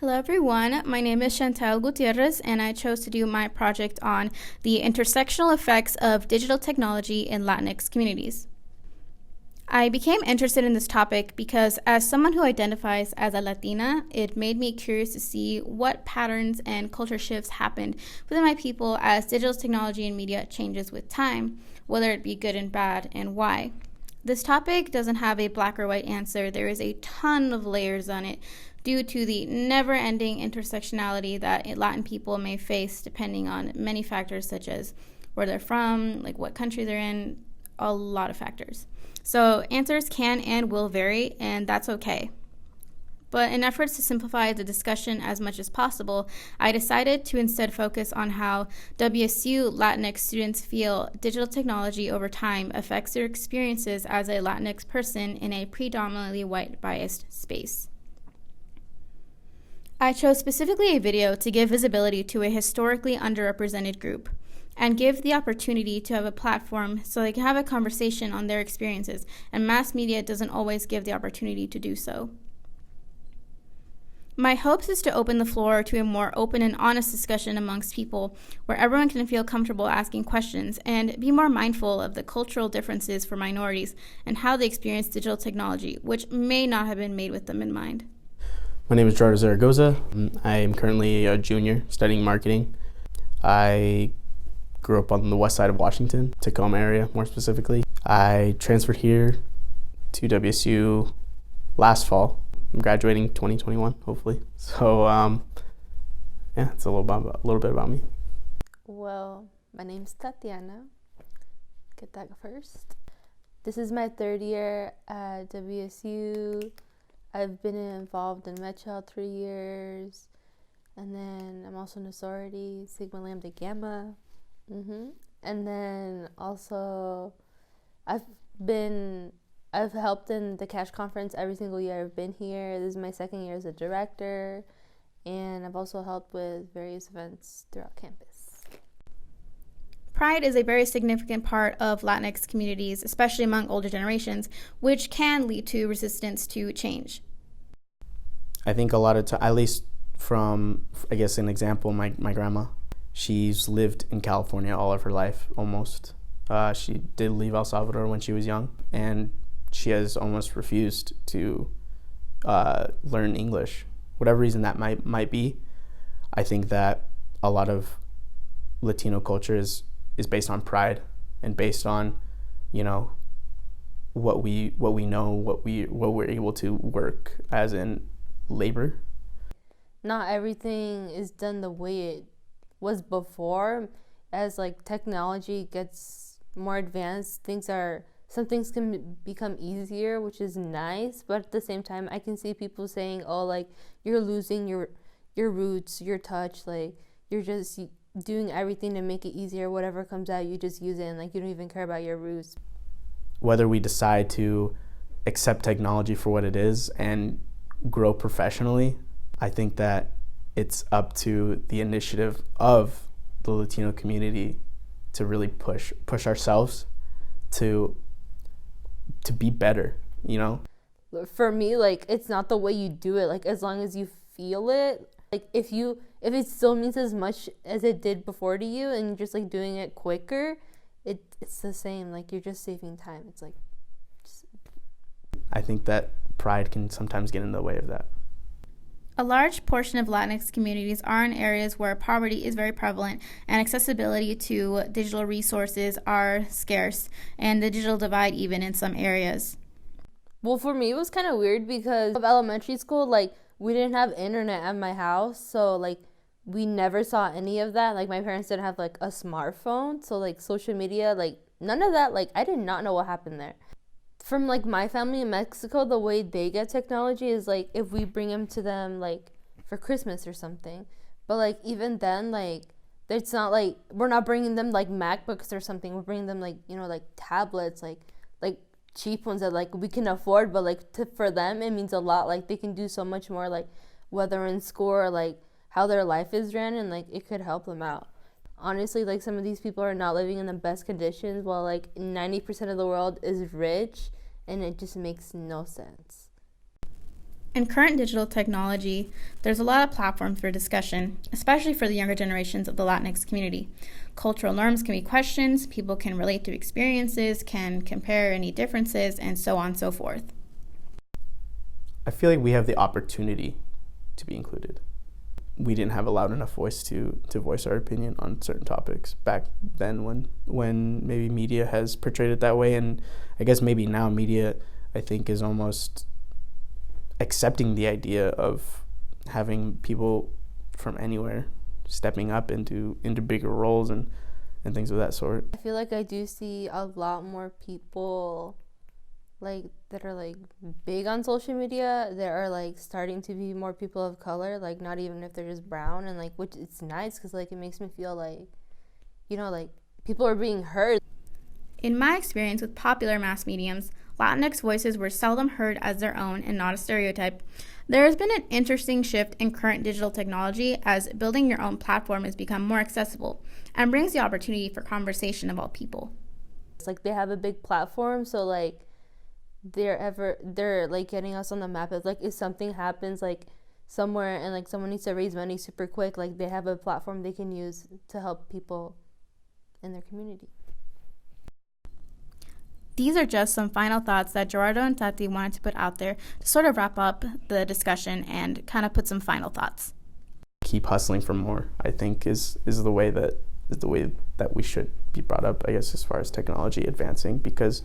Hello everyone, my name is Chantal Gutierrez and I chose to do my project on the intersectional effects of digital technology in Latinx communities. I became interested in this topic because as someone who identifies as a Latina, it made me curious to see what patterns and culture shifts happened within my people as digital technology and media changes with time, whether it be good and bad, and why. This topic doesn't have a black or white answer. There is a ton of layers on it due to the never-ending intersectionality that Latin people may face depending on many factors such as where they're from, like what country they're in, a lot of factors. So answers can and will vary, and that's okay. But in efforts to simplify the discussion as much as possible, I decided to instead focus on how WSU Latinx students feel digital technology over time affects their experiences as a Latinx person in a predominantly white-biased space. I chose specifically a video to give visibility to a historically underrepresented group and give the opportunity to have a platform so they can have a conversation on their experiences, and mass media doesn't always give the opportunity to do so. My hopes is to open the floor to a more open and honest discussion amongst people where everyone can feel comfortable asking questions and be more mindful of the cultural differences for minorities and how they experience digital technology, which may not have been made with them in mind. My name is Gerardo Zaragoza. I am currently a junior studying marketing. I grew up on the west side of Washington, Tacoma area more specifically. I transferred here to WSU last fall. I'm graduating 2021, hopefully. So, yeah, it's a little bit about me. Well, my name's Tatiana. Get that first. This is my third year at WSU. I've been involved in MedChild 3 years, and then I'm also in a sorority, Sigma Lambda Gamma. And then also, I've helped in the CASH conference every single year I've been here. This is my second year as a director, and I've also helped with various events throughout campus. Pride is a very significant part of Latinx communities, especially among older generations, which can lead to resistance to change. I think a lot of at least from, I guess, an example, my grandma, she's lived in California all of her life, almost. She did leave El Salvador when she was young, and she has almost refused to learn English. Whatever reason that might be, I think that a lot of Latino culture is based on pride and based on, what we know, what we're able to work as in labor. Not everything is done the way it was before. As technology gets more advanced, some things can become easier, which is nice, but at the same time I can see people saying, you're losing your roots, your touch, you're just doing everything to make it easier. Whatever comes out, you just use it, and you don't even care about your roots. Whether we decide to accept technology for what it is and grow professionally, I think that it's up to the initiative of the Latino community to really push ourselves to be better, For me, it's not the way you do it. As long as you feel it, if it still means as much as it did before to you, and you're just doing it quicker, it's the same. You're just saving time. It's I think that pride can sometimes get in the way of that. A large portion of Latinx communities are in areas where poverty is very prevalent and accessibility to digital resources are scarce, and the digital divide even in some areas. Well, for me, it was kind of weird because of elementary school, we didn't have internet at my house, so we never saw any of that. My parents didn't have a smartphone, so social media, none of that. I did not know what happened there. From my family in Mexico, the way they get technology is if we bring them to them for Christmas or something. But even then, it's not we're not bringing them MacBooks or something. We're bringing them tablets, cheap ones that we can afford. But for them, it means a lot. They can do so much more, whether in school or how their life is ran, and it could help them out. Honestly, some of these people are not living in the best conditions, while 90% of the world is rich, and it just makes no sense. In current digital technology, there's a lot of platforms for discussion, especially for the younger generations of the Latinx community. Cultural norms can be questioned, people can relate to experiences, can compare any differences, and so on and so forth. I feel like we have the opportunity to be included. We didn't have a loud enough voice to voice our opinion on certain topics back then when maybe media has portrayed it that way, and I guess maybe now media, I think, is almost accepting the idea of having people from anywhere stepping up into bigger roles and things of that sort. I feel like I do see a lot more people like that are like big on social media. There are like starting to be more people of color, like not even if they're just brown, and like, which it's nice because like it makes me feel like, you know, like people are being heard. In my experience with popular mass mediums, Latinx voices were seldom heard as their own and not a stereotype. There has been an interesting shift in current digital technology as building your own platform has become more accessible and brings the opportunity for conversation of all people. It's like they have a big platform, so like they're like getting us on the map. It's like if something happens like somewhere and like someone needs to raise money super quick, like they have a platform they can use to help people in their community. These are just some final thoughts that Gerardo and Tati wanted to put out there to sort of wrap up the discussion and kind of put some final thoughts. Keep hustling for more, I think, is the way that we should be brought up, I guess, as far as technology advancing, because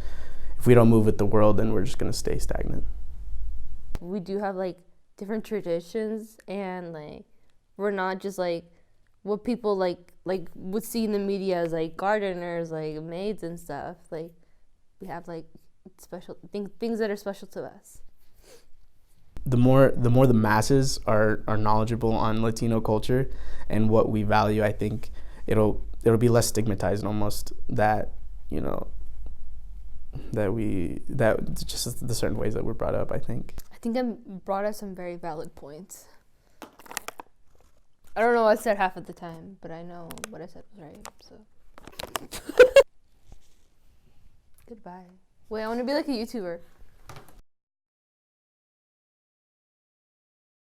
if we don't move with the world, then we're just going to stay stagnant. We do have like different traditions, and like we're not just like what people like would see in the media as like gardeners, like maids and stuff. Like we have like special things that are special to us. The more the masses are knowledgeable on Latino culture and what we value, I think it'll be less stigmatized almost, that, you know, that just the certain ways that we're brought up, I think. I think I brought up some very valid points. I don't know what I said half of the time, but I know what I said was right, so. Goodbye. Wait, I want to be like a YouTuber.